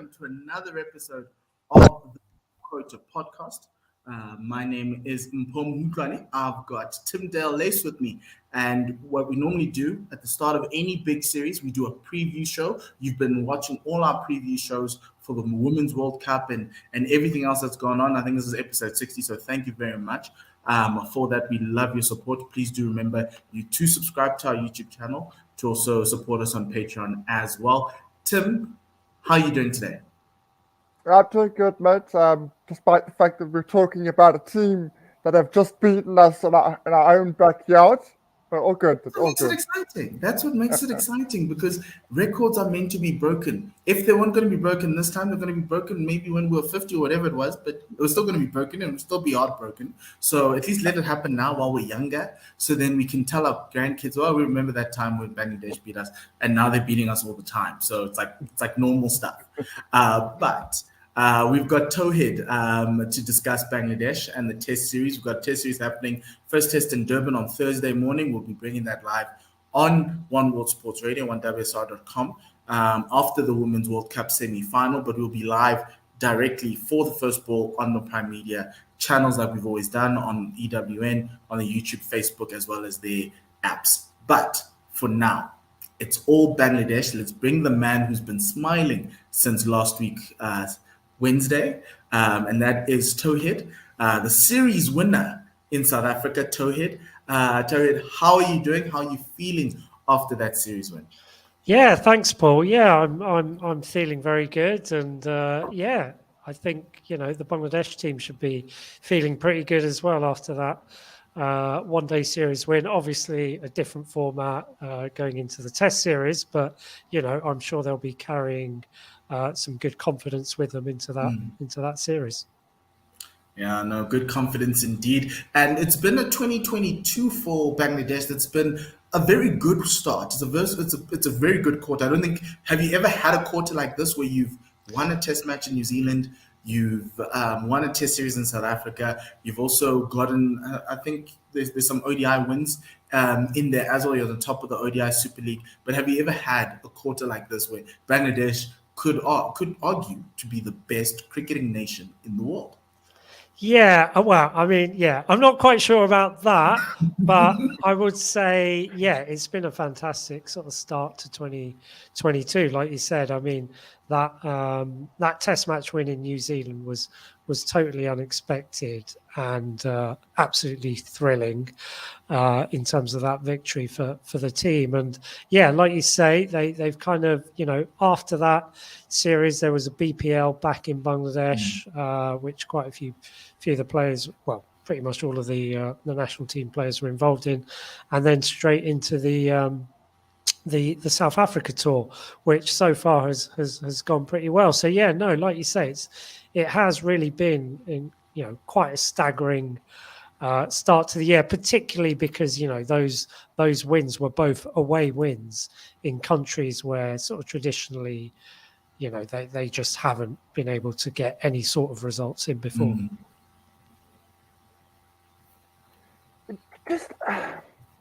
welcome to another episode of the Quota podcast. My name is Mpho and Tim. I've got Tim Dale Lace with me. And what we normally do at the start of any big series, we do a preview show. You've been watching all our preview shows for the Women's World Cup and everything else that's gone on. I think this is episode 60, so thank you very much. For that, we love your support. Please do remember you to subscribe to our YouTube channel, to also support us on Patreon as well. Tim, how are you doing today? I'm doing good, mate. Despite the fact that we're talking about a team that have just beaten us in our own backyard, but all good. That's what makes it exciting. That's what makes it exciting, because records are meant to be broken. If they weren't going to be broken this time, they're going to be broken maybe when we were 50 or whatever it was, but it was still going to be broken and it will still be heartbroken. So at least let it happen now while we're younger, so then we can tell our grandkids, well, we remember that time when Bangladesh beat us, and now they're beating us all the time. So it's like normal stuff. But we've got Tawhid to discuss Bangladesh and the test series. We've got test series happening. First test in Durban on Thursday morning. We'll be bringing that live on One World Sports Radio, onewsr.com, after the Women's World Cup semi-final. But we'll be live directly for the first ball on the Prime Media channels like we've always done, on EWN, on the YouTube, Facebook, as well as the apps. But for now, it's all Bangladesh. Let's bring the man who's been smiling since last week, Wednesday, and that is Tawhid, the series winner in South Africa. Tawhid, how are you doing? How are you feeling after that series win? Yeah, thanks, Paul. Yeah, I'm feeling very good, and yeah, I think the Bangladesh team should be feeling pretty good as well after that one-day series win. Obviously, a different format going into the Test series, but I'm sure they'll be carrying some good confidence with them into that series. Yeah, no, good confidence indeed. And it's been a 2022 for Bangladesh that's been a very good start. It's a very good quarter. I don't think, have you ever had a quarter like this where you've won a test match in New Zealand, you've won a test series in South Africa, you've also gotten, I think there's some ODI wins in there as well. You're on the top of the ODI Super League. But have you ever had a quarter like this where Bangladesh could argue to be the best cricketing nation in the world? Yeah, well, I mean, yeah, I'm not quite sure about that, but I would say, yeah, it's been a fantastic sort of start to 2022. Like you said, I mean, that Test match win in New Zealand was totally unexpected and absolutely thrilling in terms of that victory for the team. And yeah, like you say, they've kind of, after that series, there was a BPL back in Bangladesh, which quite a few of the players, well, pretty much all of the national team players were involved in, and then straight into the South Africa tour, which so far has gone pretty well. So yeah, no, like you say, it has really been quite a staggering start to the year, particularly because those wins were both away wins in countries where sort of traditionally they just haven't been able to get any sort of results in before. Mm-hmm.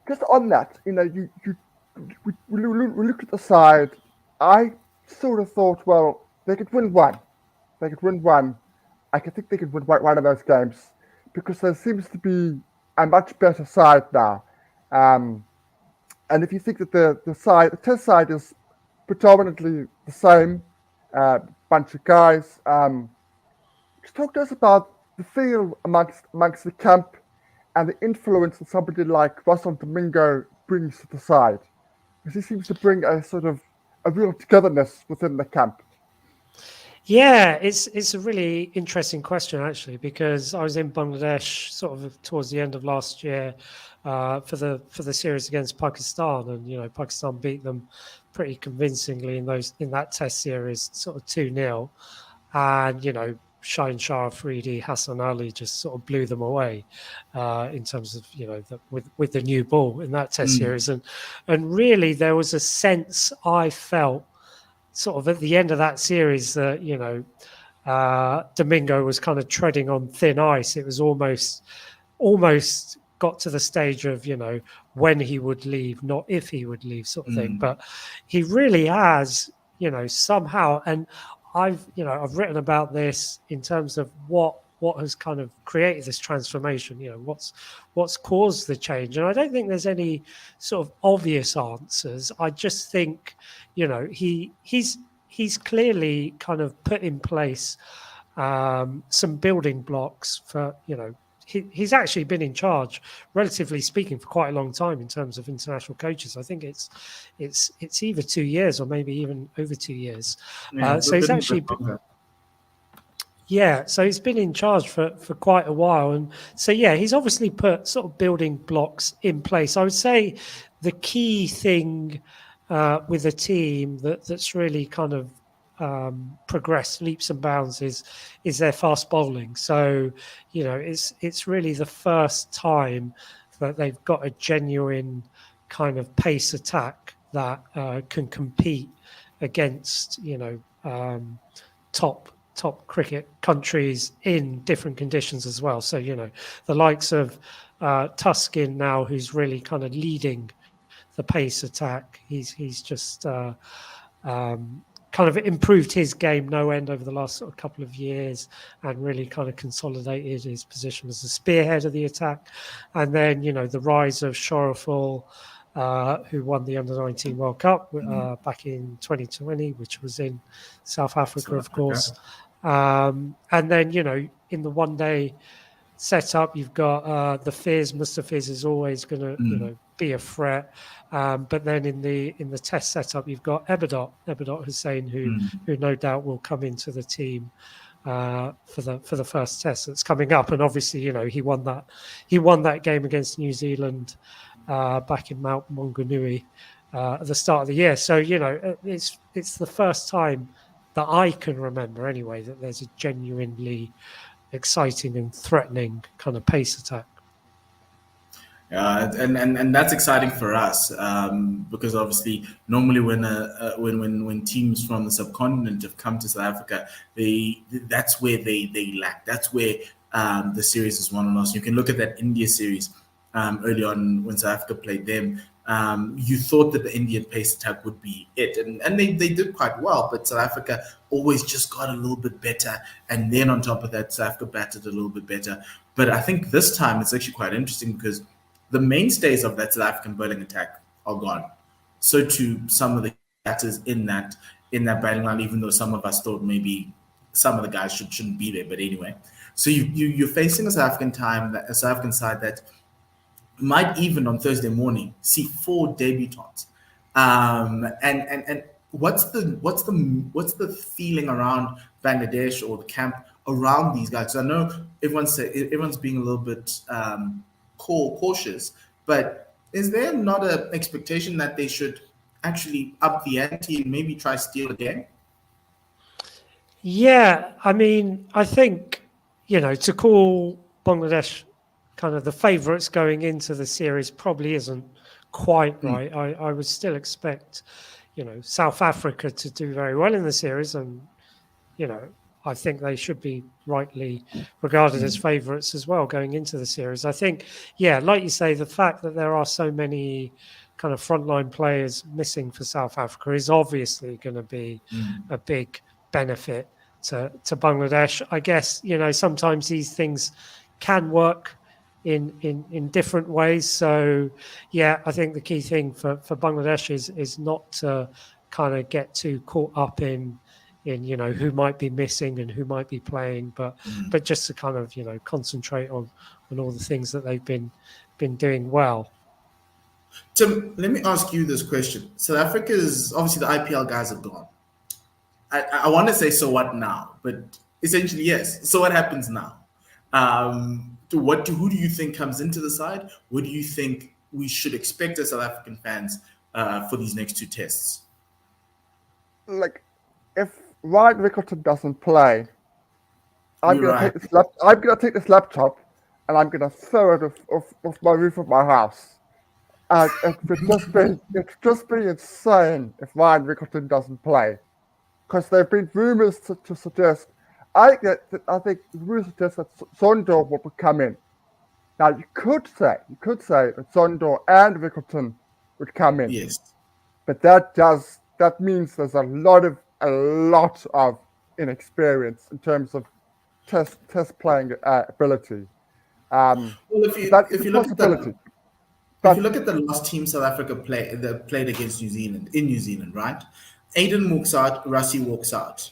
Just on that, we look at the side. I sort of thought, well, they could win one. I could think they could win one of those games, because there seems to be a much better side now. And if you think that the Test side is predominantly the same bunch of guys, just talk to us about the feel amongst the camp and the influence that somebody like Russell Domingo brings to the side, because he seems to bring a sort of a real togetherness within the camp. Yeah, it's a really interesting question, actually, because I was in Bangladesh sort of towards the end of last year for the series against Pakistan, and Pakistan beat them pretty convincingly in that Test series, sort of 2-0, and Shaheen Shah Afridi, Hassan Ali just sort of blew them away in terms of with the new ball in that Test series, and really there was a sense I felt sort of at the end of that series that Domingo was kind of treading on thin ice. It was almost got to the stage of when he would leave, not if he would leave, sort of thing. But he really has somehow, and I've written about this in terms of what has kind of created this transformation. What's caused the change, and I don't think there's any sort of obvious answers. I just think he's clearly kind of put in place some building blocks for he's actually been in charge, relatively speaking, for quite a long time in terms of international coaches. I think it's either 2 years or maybe even over 2 years. So he's actually so he's been in charge for quite a while, and so he's obviously put sort of building blocks in place. I would say the key thing with the team that's really kind of progressed leaps and bounds is their fast bowling. So it's really the first time that they've got a genuine kind of pace attack that can compete against top cricket countries in different conditions as well. So the likes of Tuskin now, who's really kind of leading the pace attack. He's just kind of improved his game no end over the last sort of couple of years, and really kind of consolidated his position as the spearhead of the attack. And then the rise of Shoreful, who won the Under-19 World Cup back in 2020, which was in South Africa, of course. And then in the one-day setup, you've got the Fizz. Mr. Fizz is always going to be a threat. But then in the test setup, you've got Ebernot Hussein, who no doubt will come into the team for the first test that's coming up. And obviously, he won that game against New Zealand back in Mount Maunganui at the start of the year. So it's the first time that I can remember anyway that there's a genuinely exciting and threatening kind of pace attack. And that's exciting for us because obviously normally when teams from the subcontinent have come to South Africa, that's where they lack. That's where the series is won and lost. You can look at that India series early on when South Africa played them. You thought that the Indian pace attack would be it, and they did quite well, but South Africa always just got a little bit better, and then on top of that, South Africa batted a little bit better. But I think this time it's actually quite interesting because the mainstays of that South African bowling attack are gone. So too some of the batters in that batting line, even though some of us thought maybe some of the guys shouldn't be there. But anyway, so you're facing a South African side that might even on Thursday morning see 4 debutants. And what's the feeling around Bangladesh or the camp around these guys? I know everyone's being a little bit cautious, but is there not an expectation that they should actually up the ante and maybe try steal again? Yeah, I mean, I think to call Bangladesh kind of the favourites going into the series probably isn't quite right. I would still expect, South Africa to do very well in the series, and I think they should be rightly regarded as favourites as well going into the series. I think, like you say, the fact that there are so many kind of frontline players missing for South Africa is obviously going to be a big benefit to Bangladesh. I guess, sometimes these things can work in different ways. So, I think the key thing for Bangladesh is not to kind of get too caught up in who might be missing and who might be playing, but just to kind of concentrate on all the things that they've been doing well. Tim, let me ask you this question. South Africa's obviously the IPL guys are gone. I want to say so what now, but essentially yes. So what happens now? Who do you think comes into the side? What do you think we should expect as South African fans for these next 2 tests? Like, if Ryan Rickerton doesn't play, I'm gonna take this laptop and I'm gonna throw it off my roof of my house. And it's just be insane if Ryan Rickerton doesn't play, because there have been rumors to suggest. I think the rumors suggest that Sondor will come in. Now you could say that Sondor and Rickerton would come in. Yes, but that means there's a lot of inexperience in terms of test playing ability. Well, That is if a you look at possibility. if you But look at the last team South Africa played against New Zealand in New Zealand, right? Aiden walks out, Rassie walks out.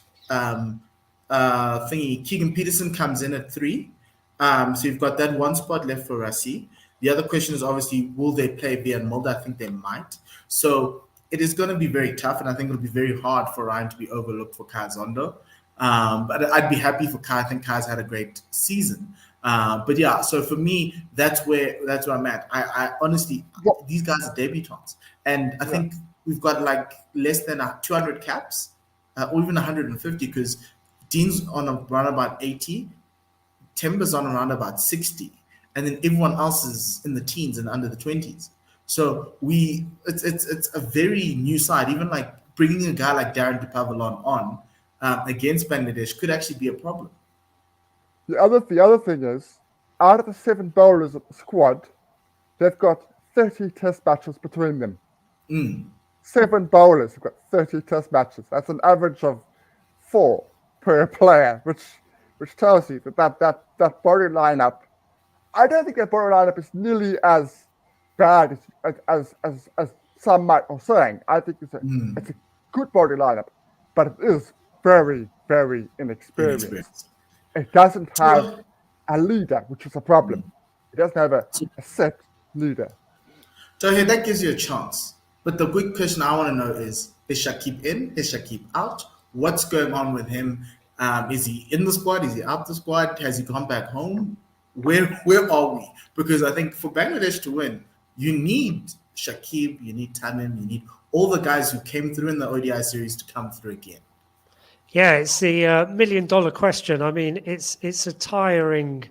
Keegan Peterson comes in at 3. So you've got that one spot left for Rassie. The other question is obviously, will they play Bean Mulder? I think they might. So it is going to be very tough, and I think it'll be very hard for Ryan to be overlooked for Kai Zondo. But I'd be happy for Kai. I think Kai's had a great season. But yeah, so for me, that's where I'm at. I honestly, these guys are debutants, and I think we've got like less than 200 caps, or even 150, because Dean's on around about 80, Timber's on around about 60, and then everyone else is in the teens and under the 20s. So it's a very new side. Even like bringing a guy like Darren DePavalon on against Bangladesh could actually be a problem. the other thing is, out of the 7 bowlers of the squad, they've got 30 test matches between them. 7 bowlers have got 30 test matches. That's an average of 4 per player, which tells you that bowling lineup. I don't think that bowling lineup is nearly as bad as some might be saying. I think it's a good bowling lineup, but it is very, very inexperienced. It doesn't have a leader, which is a problem. It doesn't have a set leader. So here, that gives you a chance. But the big question I want to know is Shakib in? Is Shakib out? What's going on with him? Is he in the squad? Is he out the squad? Has he gone back home? Where are we? Because I think for Bangladesh to win, you need Shakib, you need Tamim, you need all the guys who came through in the ODI series to come through again. Yeah, it's the $1 million question. I mean, it's a tiring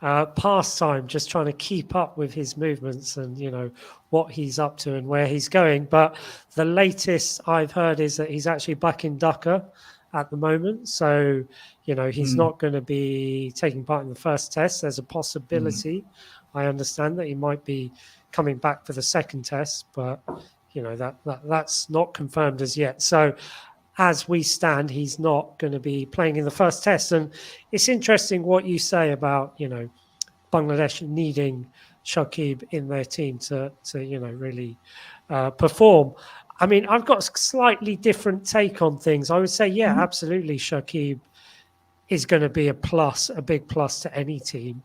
pastime just trying to keep up with his movements and what he's up to and where he's going. But the latest I've heard is that he's actually back in Dhaka at the moment. So he's not going to be taking part in the first test. There's a possibility. I understand that he might be coming back for the second test, but that's not confirmed as yet. So as we stand, he's not going to be playing in the first test. And it's interesting what you say about, Bangladesh needing Shakib in their team to really perform. I mean, I've got a slightly different take on things. I would say, yeah, absolutely, Shakib is going to be a big plus to any team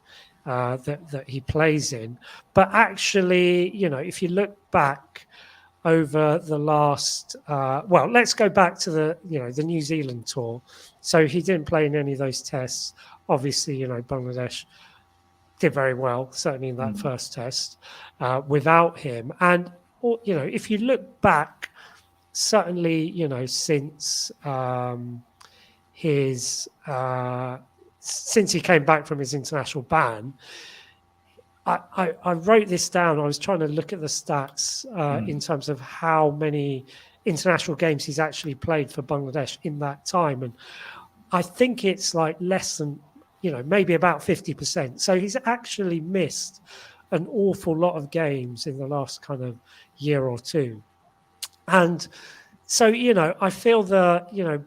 that he plays in. But actually, if you look back over the last, let's go back to the New Zealand tour. So he didn't play in any of those tests. Obviously, Bangladesh did very well, certainly in that first test, without him. And if you look back, certainly, since since he came back from his international ban, I wrote this down. I was trying to look at the stats in terms of how many international games he's actually played for Bangladesh in that time. And I think it's like less than, maybe about 50%. So he's actually missed an awful lot of games in the last kind of year or two. And so, I feel that,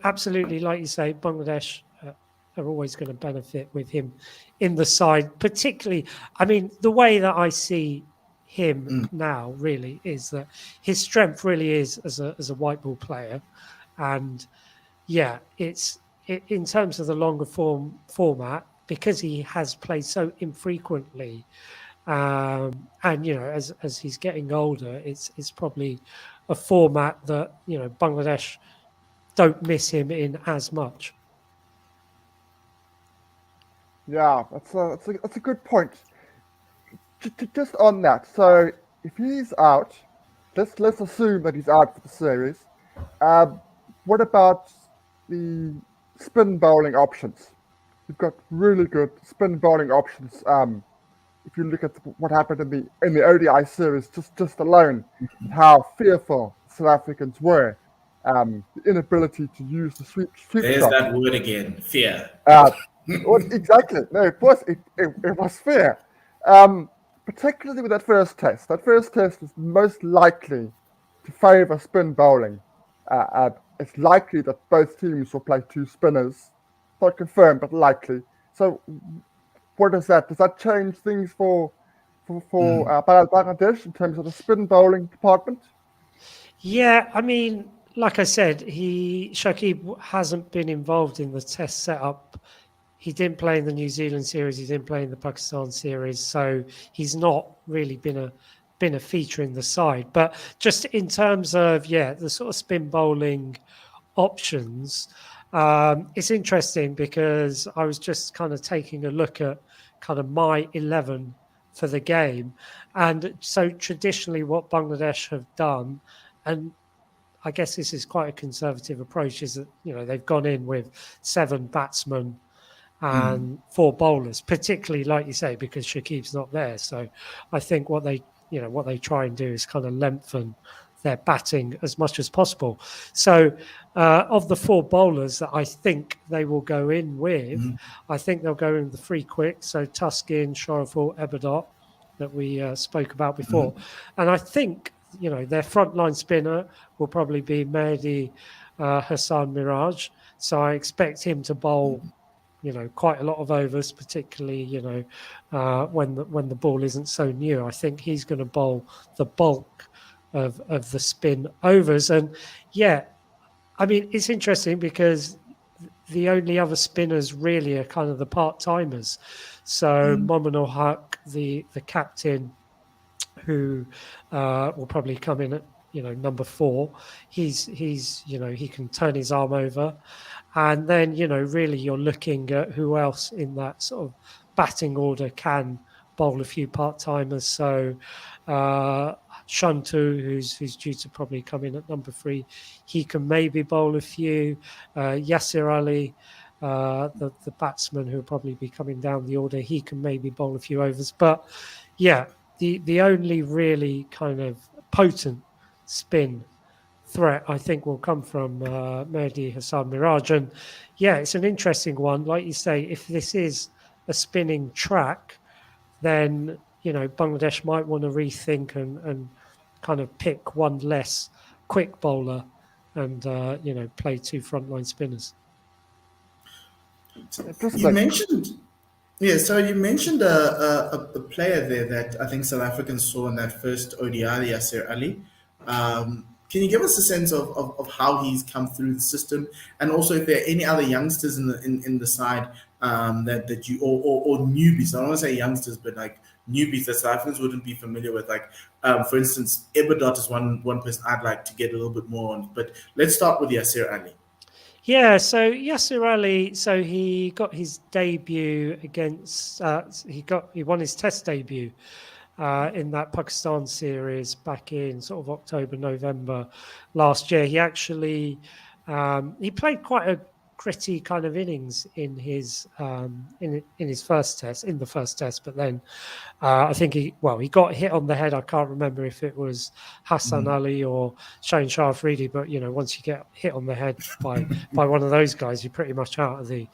absolutely, like you say, Bangladesh are always going to benefit with him in the side, particularly. I mean, the way that I see him now really is that his strength really is as a white ball player. And it's in terms of the longer format, because he has played so infrequently. And, as he's getting older, it's probably a format that, Bangladesh don't miss him in as much. Yeah, that's a good point. Just on that, so if he's out, let's assume that he's out for the series. What about the spin bowling options? You've got really good spin bowling options. If you look at what happened in the ODI series, just alone, how fearful South Africans were, the inability to use the sweep There's shot. that word again, fear. Exactly. No, it was fair. Particularly with that first test. That first test is most likely to favour spin bowling it's likely that both teams will play two spinners. Not confirmed, but likely. So, what does that? Does that change things for Bangladesh in terms of the spin bowling department? Yeah, I mean, like I said, Shakib hasn't been involved in the test setup. He didn't play in the New Zealand series. He didn't play in the Pakistan series, so he's not really been a feature in the side. But just in terms of the sort of spin bowling options, it's interesting because I was just kind of taking a look at kind of my 11 for the game, and so traditionally what Bangladesh have done, and I guess this is quite a conservative approach, is that they've gone in with 7 batsmen and 4 bowlers, particularly like you say, because Shakib's not there. So I think what they try and do is kind of lengthen their batting as much as possible. So of the 4 bowlers that I think they will go in with, I think they'll go in with the 3 quick. So Tuskin, Sharaful, Ebernot that we spoke about before. And I think, their frontline spinner will probably be Mehdi Hassan Miraj. So I expect him to bowl quite a lot of overs, particularly when the ball isn't so new. I think he's going to bowl the bulk of the spin overs. And I mean, it's interesting because the only other spinners really are kind of the part-timers. So Mominul Haq, the captain, who will probably come in at number 4. He can turn his arm over. And then, really you're looking at who else in that sort of batting order can bowl a few part-timers. So Shantu, who's due to probably come in at number 3, he can maybe bowl a few. Yasir Ali, the batsman who will probably be coming down the order, he can maybe bowl a few overs. But the only really kind of potent spin threat, I think, will come from Mehdi Hassan Miraj. And it's an interesting one. Like you say, if this is a spinning track, then Bangladesh might want to rethink and kind of pick one less quick bowler and play 2 frontline spinners. You mentioned so you mentioned a player there that I think South Africans saw in that first ODI, Yasir Ali. Can you give us a sense of how he's come through the system, and also if there are any other youngsters in the side that you or newbies? I don't want to say youngsters, but like newbies that South Africans wouldn't be familiar with. Like for instance, Ebernot is one person I'd like to get a little bit more on. But let's start with Yasir Ali. Yeah, so Yasir Ali, so he got his debut against, he won his test debut in that Pakistan series back in sort of October, November last year. He actually, he played quite a gritty kind of innings in his first test, but then I think he got hit on the head. I can't remember if it was Hassan Ali or Shane Shah Afridi, but once you get hit on the head by one of those guys, you're pretty much out of the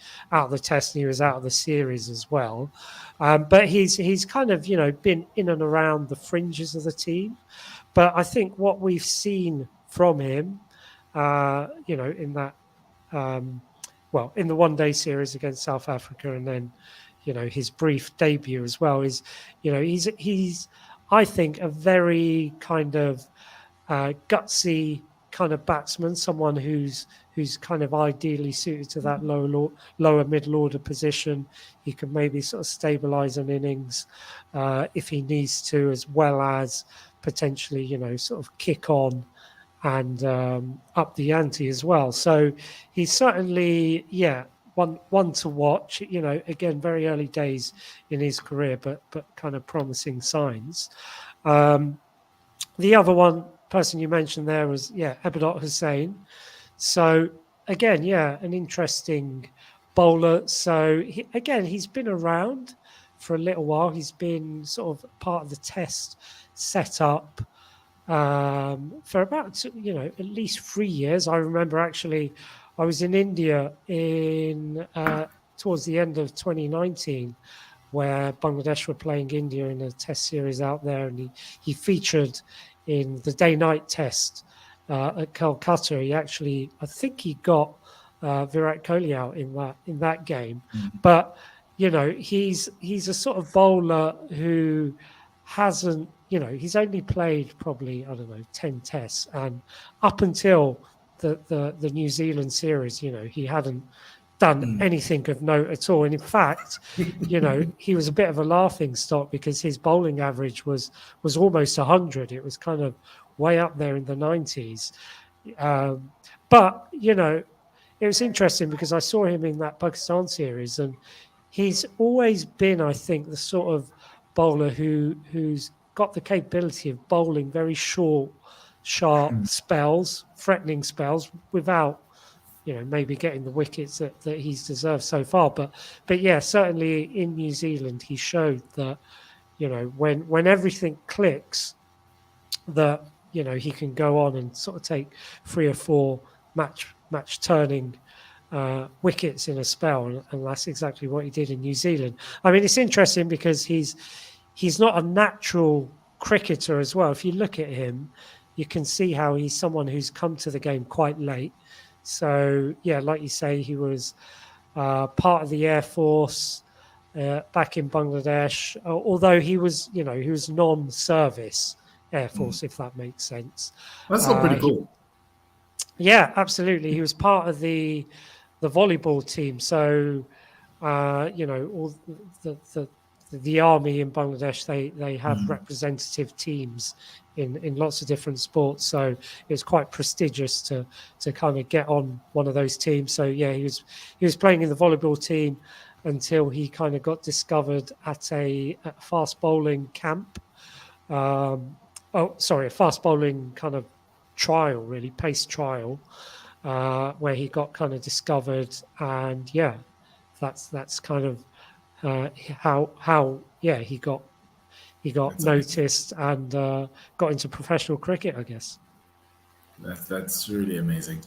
test, and he was out of the series as well. But he's kind of been in and around the fringes of the team. But I think what we've seen from him, in that in the one-day series against South Africa, and then his brief debut as well, is he's I think a very kind of gutsy kind of batsman, someone who's kind of ideally suited to that lower middle order position. He can maybe sort of stabilize an innings if he needs to, as well as potentially sort of kick on and up the ante as well. So he's certainly one to watch. Again, very early days in his career, but kind of promising signs. The other person you mentioned there was Ebernot Hussein. So again, an interesting bowler. So he's been around for a little while. He's been sort of part of the test setup for about at least 3 years. I remember actually I was in India towards the end of 2019, where Bangladesh were playing India in a test series out there, and he featured in the day-night test at Calcutta. He actually, I think he got Virat Kohli out in that game. But he's a sort of bowler who hasn't, he's only played probably, I don't know, 10 tests, and up until the New Zealand series, he hadn't done anything of note at all. And in fact, he was a bit of a laughing stock because his bowling average was almost 100. It was kind of way up there in the 90s. But it was interesting because I saw him in that Pakistan series, and he's always been, I think, the sort of bowler who's got the capability of bowling very short, sharp spells, threatening spells, without maybe getting the wickets that he's deserved so far. But yeah, certainly in New Zealand, he showed that when everything clicks, that he can go on and sort of take 3 or 4 match turning wickets in a spell, and that's exactly what he did in New Zealand. I mean, it's interesting because he's not a natural cricketer as well. If you look at him, you can see how he's someone who's come to the game quite late. So yeah, like you say, he was part of the Air Force back in Bangladesh, although he was non-service Air Force, if that makes sense. That's all pretty cool. Yeah, absolutely. He was part of the volleyball team. So, all the army in Bangladesh, they have representative teams in lots of different sports. So it's quite prestigious to kind of get on one of those teams. So yeah, he was playing in the volleyball team until he kind of got discovered at a fast bowling camp. A fast bowling kind of trial, really pace trial, where he got kind of discovered, and yeah, that's kind of how he got noticed and got into professional cricket, I guess. That's really amazing.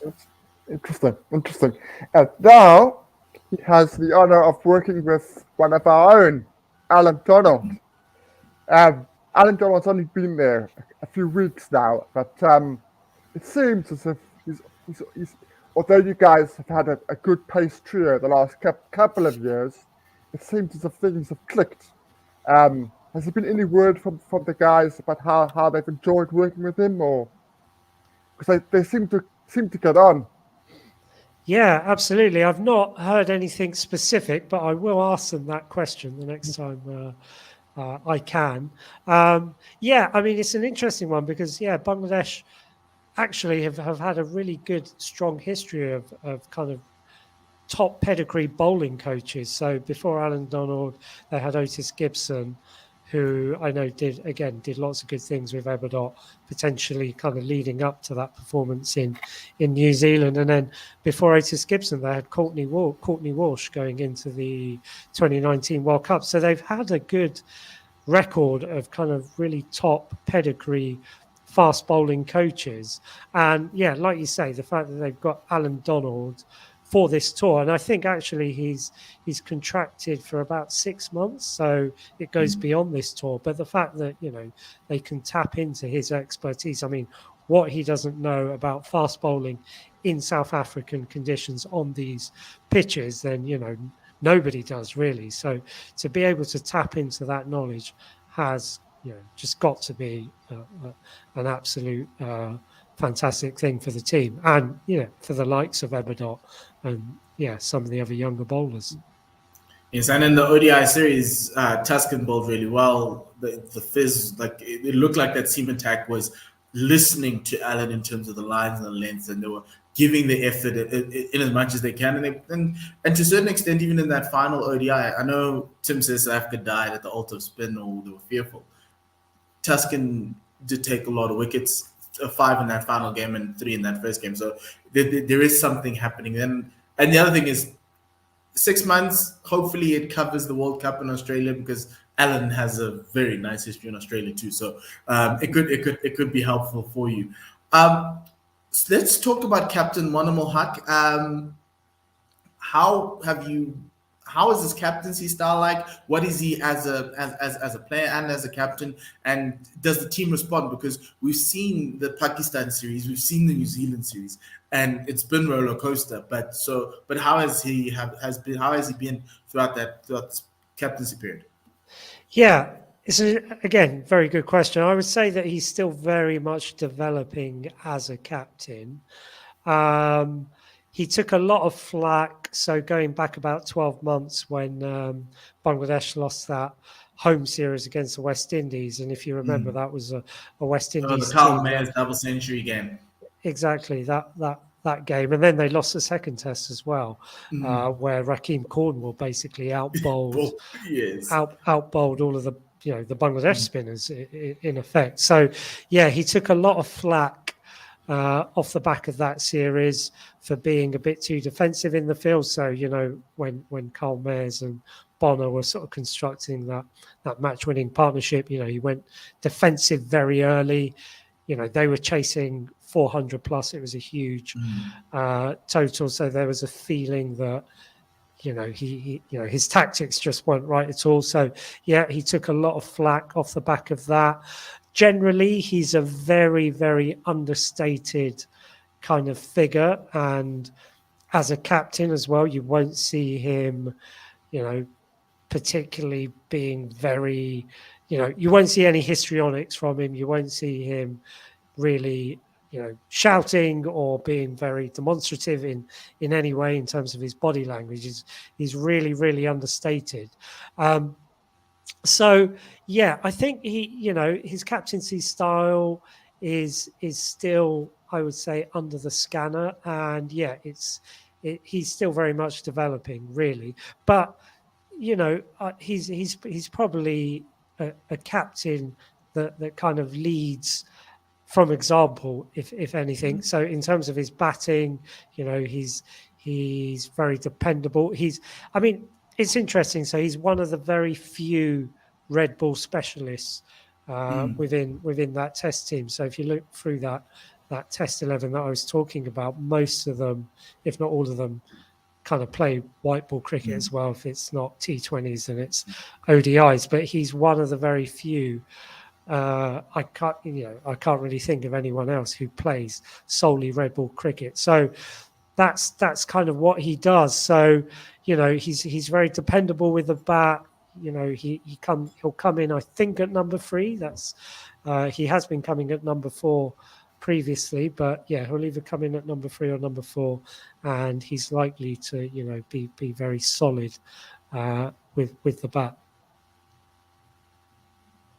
Interesting. And now he has the honor of working with one of our own, Alan Donald. Alan Donald's only been there a few weeks now, but it seems as if he's although you guys have had a good pace trio the last couple of years, it seems as if things have clicked. Has there been any word from the guys about how they've enjoyed working with him, or because they seem to get on? Yeah, absolutely. I've not heard anything specific, but I will ask them that question the next time I can. Yeah, I mean, it's an interesting one because Bangladesh actually have had a really good, strong history of kind of top pedigree bowling coaches. So before Alan Donald, they had Otis Gibson, who I know did lots of good things with Ebernot, potentially kind of leading up to that performance in New Zealand. And then before Otis Gibson, they had Courtney Walsh going into the 2019 World Cup. So they've had a good record of kind of really top pedigree fast bowling coaches. And yeah, like you say, the fact that they've got Alan Donald for this tour, and I think actually he's contracted for about 6 months, so it goes beyond this tour. But the fact that they can tap into his expertise, I mean, what he doesn't know about fast bowling in South African conditions on these pitches, then nobody does really. So to be able to tap into that knowledge has just got to be an absolute fantastic thing for the team, and for the likes of Ebernot and some of the other younger bowlers. Yes, and in the ODI series, Tuscan bowled really well. The fizz, like it looked like that seam attack was listening to Alan in terms of the lines and the lengths, and they were giving the effort in as much as they can, and to a certain extent, even in that final ODI, I know Tim says South Africa died at the altar of spin, or they were fearful. Tuscan did take a lot of wickets, 5 in that final game and 3 in that first game. So there is something happening then. And the other thing is 6 months, hopefully it covers the World Cup in Australia, because Alan has a very nice history in Australia too. So it could be helpful for you. So let's talk about Captain Monamal Haq. How have you how is his captaincy style like? What is he as a player and as a captain? And does the team respond? Because we've seen the Pakistan series, we've seen the New Zealand series, and it's been roller coaster. But how has he been throughout this captaincy period? Yeah, it's again very good question. I would say that he's still very much developing as a captain. He took a lot of flack. So going back about 12 months when Bangladesh lost that home series against the West Indies, and if you remember, that was a West Indies The Carl team. Mayer's double century game. Exactly that game, and then they lost the second test as well, where Rakeem Cornwall basically outbowled all of the the Bangladesh spinners in effect. So yeah, he took a lot of flack off the back of that series for being a bit too defensive in the field. So when Carl Mayers and Bonner were sort of constructing that match-winning partnership, he went defensive very early. They were chasing 400 plus. It was a huge total. So there was a feeling that his tactics just weren't right at all. So yeah, he took a lot of flack off the back of that. Generally, he's a very, very understated kind of figure, and as a captain as well, you won't see him, particularly being very, you won't see any histrionics from him. You won't see him really, shouting or being very demonstrative in any way in terms of his body language. He's really, really understated. So yeah, I think his captaincy style is still, I would say, under the scanner, and yeah, he's still very much developing, really. But he's probably a captain that kind of leads from example, if anything. So in terms of his batting, he's very dependable. It's interesting. So he's one of the very few red ball specialists within that test team. So if you look through that test 11 that I was talking about, most of them, if not all of them, kind of play white ball cricket as well. If it's not T20s, then it's ODIs. But he's one of the very few. I can't really think of anyone else who plays solely red ball cricket. So that's kind of what he does. So he's very dependable with the bat. He'll come in, I think, at number 3. He has been coming at number 4 previously, but yeah, he'll either come in at number 3 or number 4, and he's likely to be very solid with the bat.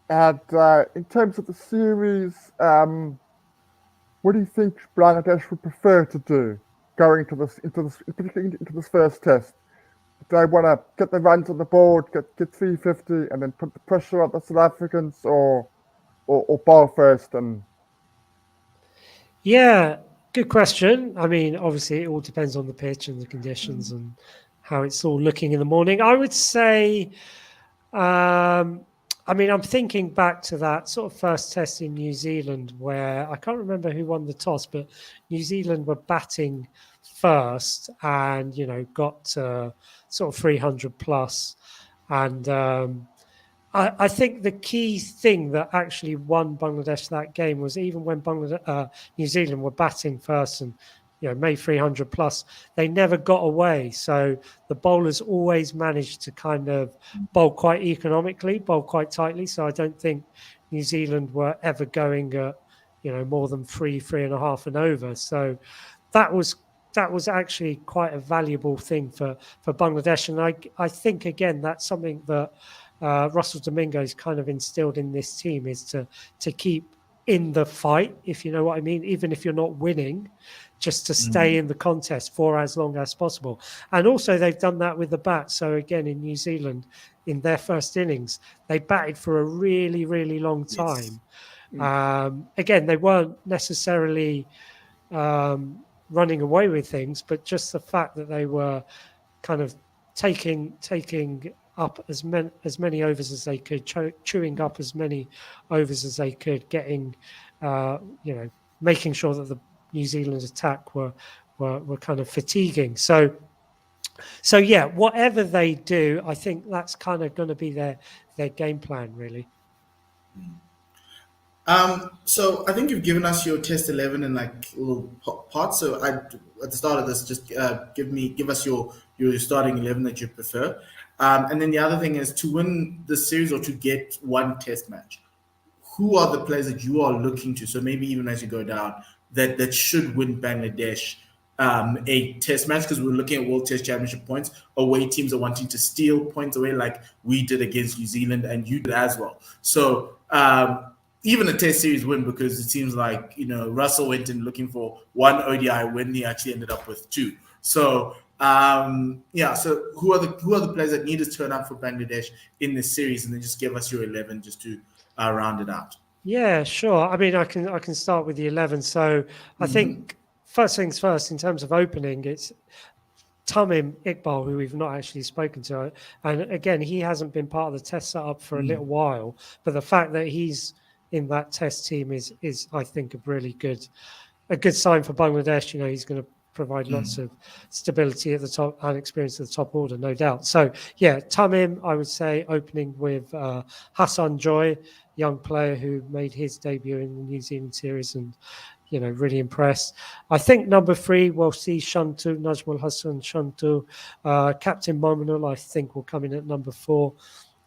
And in terms of the series, what do you think Bangladesh would prefer to do going particularly into this first test? Do they want to get the runs on the board, get 350, and then put the pressure on the South Africans, or bowl first? And yeah, good question. Obviously, it all depends on the pitch and the conditions and how it's all looking in the morning. I would say. I'm thinking back to that sort of first test in New Zealand where I can't remember who won the toss, but New Zealand were batting first and, got to sort of 300 plus. And I think the key thing that actually won Bangladesh that game was even when New Zealand were batting first and made 300 plus, they never got away. So the bowlers always managed to kind of bowl quite economically, bowl quite tightly. So I don't think New Zealand were ever going at more than 3.5 and over. So that was actually quite a valuable thing for Bangladesh. And I think again that's something that Russell Dominguez kind of instilled in this team, is to keep in the fight, if you know what I mean, even if you're not winning, just to stay in the contest for as long as possible. And also they've done that with the bat. So again, in New Zealand, in their first innings, they batted for a really, really long time. Yes. Again, they weren't necessarily running away with things, but just the fact that they were kind of taking up as many overs as they could, chewing up as many overs as they could, getting, making sure that the New Zealand attack were kind of fatiguing. So So yeah, whatever they do, I think that's kind of going to be their game plan, really. So I think you've given us your test 11 in like little parts. So at the start of this, just give us your starting 11 that you prefer. And then the other thing is to win the series or to get one test match. Who are the players that you are looking to? So maybe even as you go down, that should win Bangladesh a test match, because we're looking at World Test Championship points. Away teams are wanting to steal points away, like we did against New Zealand, and you did as well. So even a Test series win, because it seems like Russell went in looking for one ODI win, he actually ended up with two. So yeah, so who are the players that need to turn up for Bangladesh in this series, and then just give us your 11 just to round it out. Yeah, sure. I mean, I can start with the 11. So I think first things first, in terms of opening, it's Tamim Iqbal, who we've not actually spoken to. And again, he hasn't been part of the test setup for a little while. But the fact that he's in that test team is I think, a good sign for Bangladesh. He's going to provide lots of stability at the top and experience at the top order, no doubt. So yeah, Tamim, I would say, opening with Hassan Joy, young player who made his debut in the New Zealand series and really impressed. I think number 3 we'll see Shantu, Najmul Hassan Shantu. Captain Mominul, I think, will come in at number 4.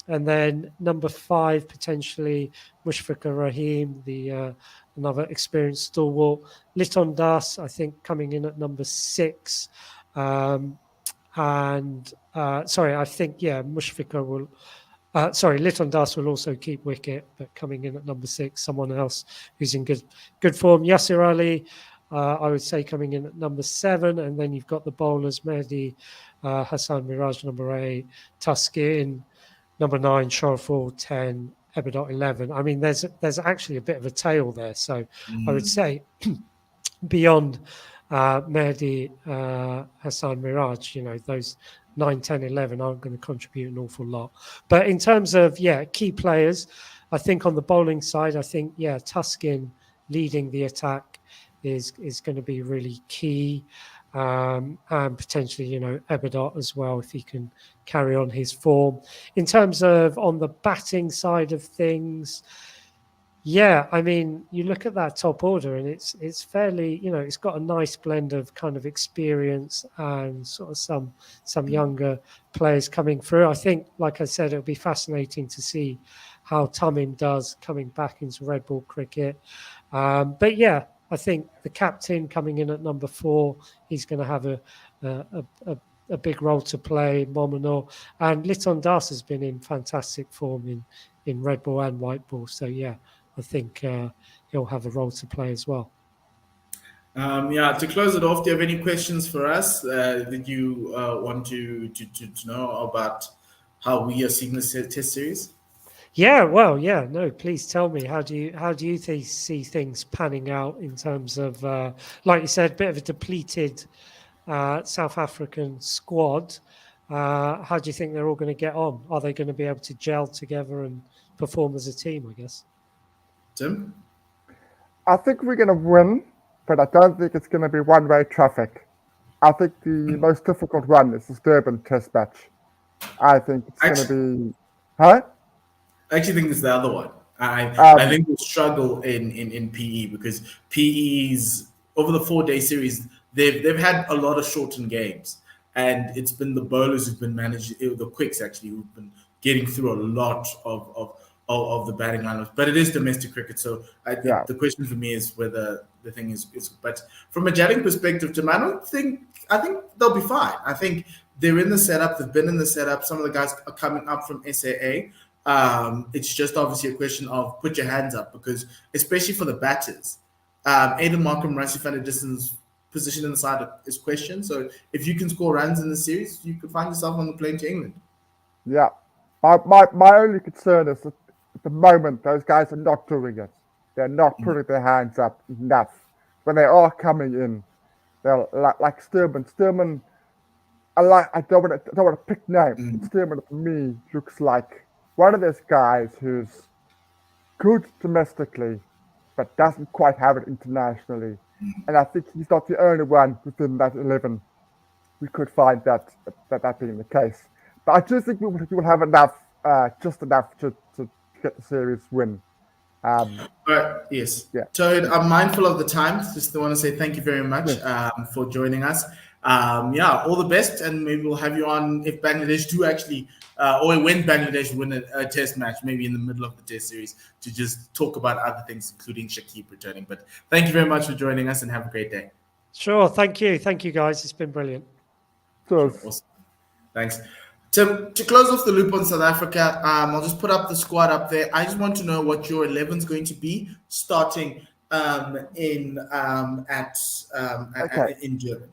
And then number 5, potentially Mushfiqur Rahim, the another experienced stalwart. Liton Das, I think, coming in at number 6. I think, Mushfiqur will... Liton Das will also keep wicket, but coming in at number 6, someone else who's in good form. Yasir Ali, I would say, coming in at number 7, and then you've got the bowlers: Mehdi Hassan Miraj, number 8, Tuskin, number 9, Sharful, 10, Ebernot, 11. I mean, there's actually a bit of a tail there. So I would say beyond Mehdi Hassan Miraj, those 9, 10, 11 aren't going to contribute an awful lot. But in terms of, key players, I think on the bowling side, Tuskin leading the attack is going to be really key. And potentially, Eberdot as well, if he can carry on his form. In terms of on the batting side of things, I mean, you look at that top order and it's fairly, it's got a nice blend of kind of experience and sort of some younger players coming through. I think, like I said, it'll be fascinating to see how Tamim does coming back into red ball cricket. But I think the captain coming in at number 4, he's going to have a big role to play, Mominor. And Liton Das has been in fantastic form in red ball and white ball. So, I think he'll have a role to play as well. To close it off, do you have any questions for us that you want to know about how we are seeing this test series? No, please tell me, how do you see things panning out in terms of, like you said, a bit of a depleted South African squad? How do you think they're all going to get on? Are they going to be able to gel together and perform as a team, I guess? Tim? I think we're going to win, but I don't think it's going to be one-way traffic. I think the most difficult one is the Durban test match. I think it's going to be... Huh? I actually think it's the other one. I think we'll struggle in PE, because PE's over the 4-day series, they've had a lot of shortened games, and it's been the bowlers who've been managed, the quicks actually, who've been getting through a lot of the batting lineups. But it is domestic cricket, so I think the question for me is whether the thing is. But from a Jatting perspective, Tim, I think they'll be fine. I think they're in the setup. They've been in the setup. Some of the guys are coming up from SAA. It's just obviously a question of put your hands up, because especially for the batters, Aiden Markham, Rassi van der Distance position in the side is questioned. So if you can score runs in the series, you could find yourself on the plane to England. Yeah. My only concern is that at the moment those guys are not doing it. They're not putting their hands up enough. When they are coming in, they're like Sturman. Sturman, I don't want to pick names. Sturman for me looks like one of those guys who's good domestically, but doesn't quite have it internationally. And I think he's not the only one within that 11. we could find that being the case. But I do think we will have enough, just enough to get the series win. But yes, Yeah. Tawhid, I'm mindful of the time. Just want to say thank you very much for joining us. Yeah, all the best, and maybe we'll have you on if Bangladesh do actually, or when Bangladesh win a test match, maybe in the middle of the test series, to just talk about other things, including Shakib returning. But thank you very much for joining us, and have a great day. Sure. Thank you, guys. It's been brilliant. So Awesome. Thanks. To close off the loop on South Africa, I'll just put up the squad up there. I just want to know what your 11 is going to be starting in German.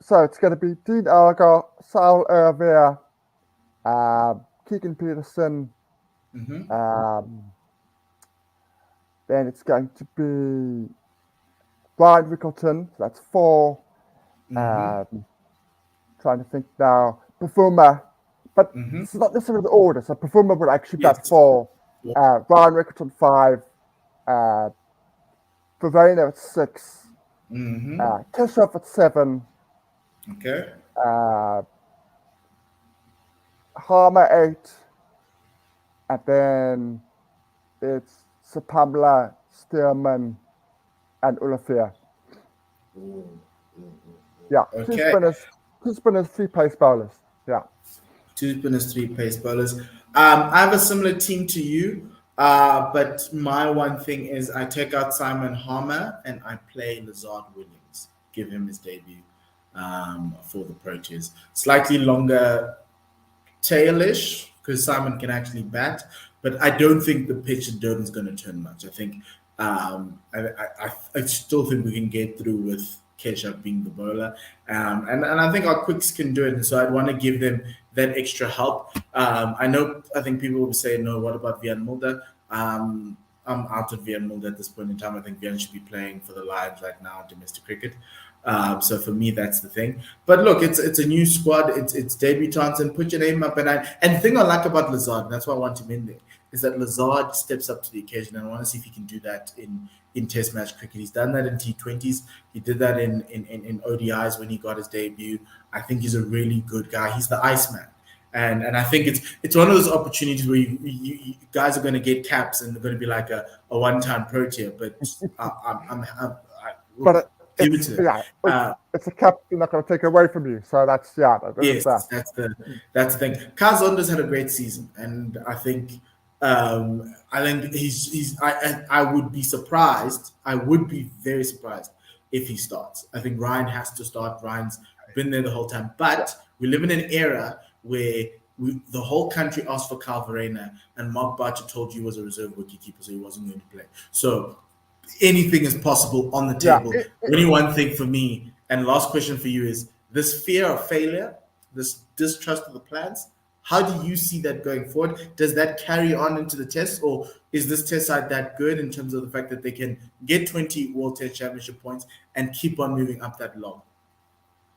So it's going to be Dean Alger, Sal Erwehr, Keegan Peterson. Then it's going to be Brian Rickleton. So that's 4. Trying to think now. Performer. But it's not necessarily the order. So Performer would actually be at 4. Brian Rickleton 5. Pavena at 6. Keshoff at 7. Okay. Harmer 8. And then it's Sapamla, Stearman, and Olafia. Yeah. Okay. Two spinners, 3 pace bowlers. Yeah. 2 spinners, 3 pace bowlers. I have a similar team to you, but my one thing is I take out Simon Harmer and I play Lazard Williams. Give him his debut for the Proteas. Slightly longer tailish because Simon can actually bat, but I don't think the pitch at Durban's going to turn much. I think I still think we can get through with Kesha being the bowler, and I think our quicks can do it. So I'd want to give them that extra help. I think people will say, no, what about Vian Mulder? I'm out of Vian Mulder at this point in time. I think Vian should be playing for the Lions right now in domestic cricket. So for me, that's the thing. But look, it's a new squad. It's debutants, and put your name up. And the thing I like about Lazard, that's why I want him in there, is that Lazard steps up to the occasion, and I want to see if he can do that in Test match cricket. He's done that in T20s. He did that in ODIs when he got his debut. I think he's a really good guy. He's the Iceman. And I think it's one of those opportunities where you guys are going to get caps and they're going to be like a one-time Protea. But give it to them. It's a cap you're not going to take away from you. So that's that's the thing. Kaz Onder's had a great season, and I think he's. I would be surprised. I would be very surprised if he starts. I think Ryan has to start. Ryan's been there the whole time, but we live in an era where the whole country asked for Kyle Verreynne, and Mark Barcher told you he was a reserve wicketkeeper, so he wasn't going to play. So anything is possible on the table. Only one thing for me, and last question for you is this fear of failure, this distrust of the plans. How do you see that going forward? Does that carry on into the test, or is this test side that good in terms of the fact that they can get 20 World Test Championship points and keep on moving up that log?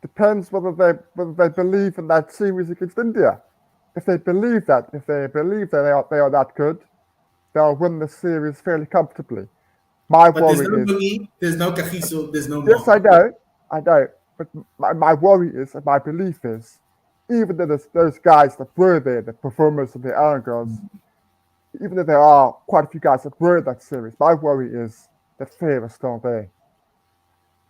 Depends whether they believe in that series against India. If they believe that they are that good, they'll win the series fairly comfortably. But there's no Kagiso, there's no. Yes, I know. But my worry is, and my belief is, even though there's those guys that were there, the performers of the Iron Girls, even though there are quite a few guys that were in that series, my worry is that fear is still there.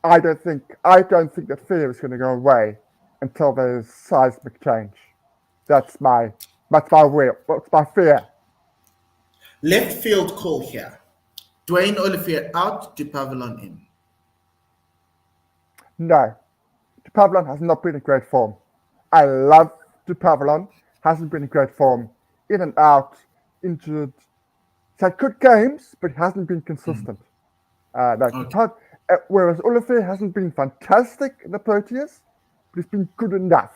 I don't think that fear is going to go away until there's seismic change. That's my will. That's my fear. Left field call here. Dwayne Olivier out, De Pavillon in. No. De Pavillon has not been in great form. I love De Pavillon. Hasn't been in great form. In and out, injured. He's had good games, but he hasn't been consistent. Whereas Olivier hasn't been fantastic in the Proteas, but he's been good enough.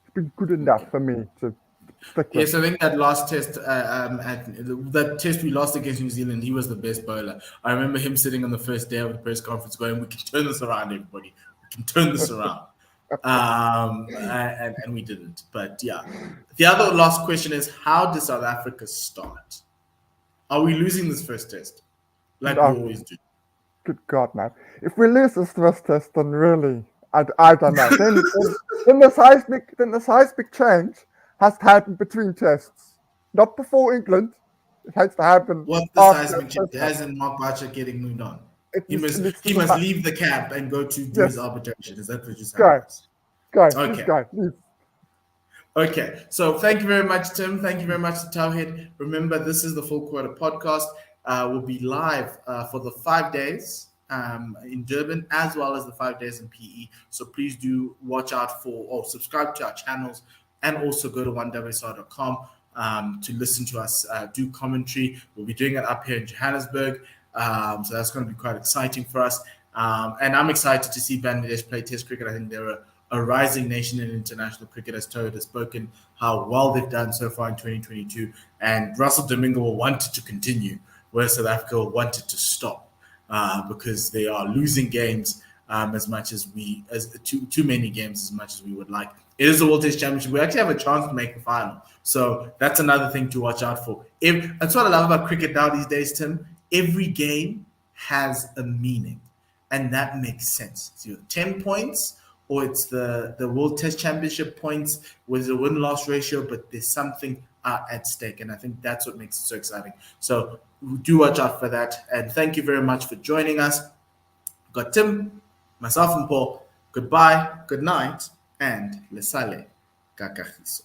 It's been good enough for me to stick with. Yes, I think that last test, that test we lost against New Zealand, he was the best bowler. I remember him sitting on the first day of the press conference going, "We can turn this around, everybody. We can turn this around." And we didn't. But yeah, the other last question is, how does South Africa start? Are we losing this first test like we always do? Good God, man. If we lose this first test, then really, I don't know. Then the seismic change has to happen between tests, not before England. It has to happen What's the after seismic change? test match. As in Mark Barcher getting moved on. It needs He to must leave the camp and go to do his Yes. arbitration. Is that what you're saying? Go, Okay. please go, please. Okay, so thank you very much, Tim. Thank you very much to Tawhid. Remember, this is the Full Quarter podcast. We'll be live for the 5 days in Durban, as well as the 5 days in PE. So please do watch out for or subscribe to our channels, and also go to onewsr.com to listen to us do commentary. We'll be doing it up here in Johannesburg, so that's going to be quite exciting for us. And I'm excited to see Bangladesh play Test cricket. I think they're a rising nation in international cricket, as Toad has spoken how well they've done so far in 2022. And Russell Domingo will want it to continue, where South Africa will want it to stop because they are losing games as too many games as much as we would like. It is the World Test Championship. We actually have a chance to make the final. So that's another thing to watch out for. That's what I love about cricket now these days, Tim. Every game has a meaning, and that makes sense. It's either 10 points or it's the World Test Championship points with a win-loss ratio, but there's something at stake, and I think that's what makes it so exciting. So do watch out for that, and thank you very much for joining us. We've got Tim, myself, and Paul. Goodbye, good night, and lesale kakahiso.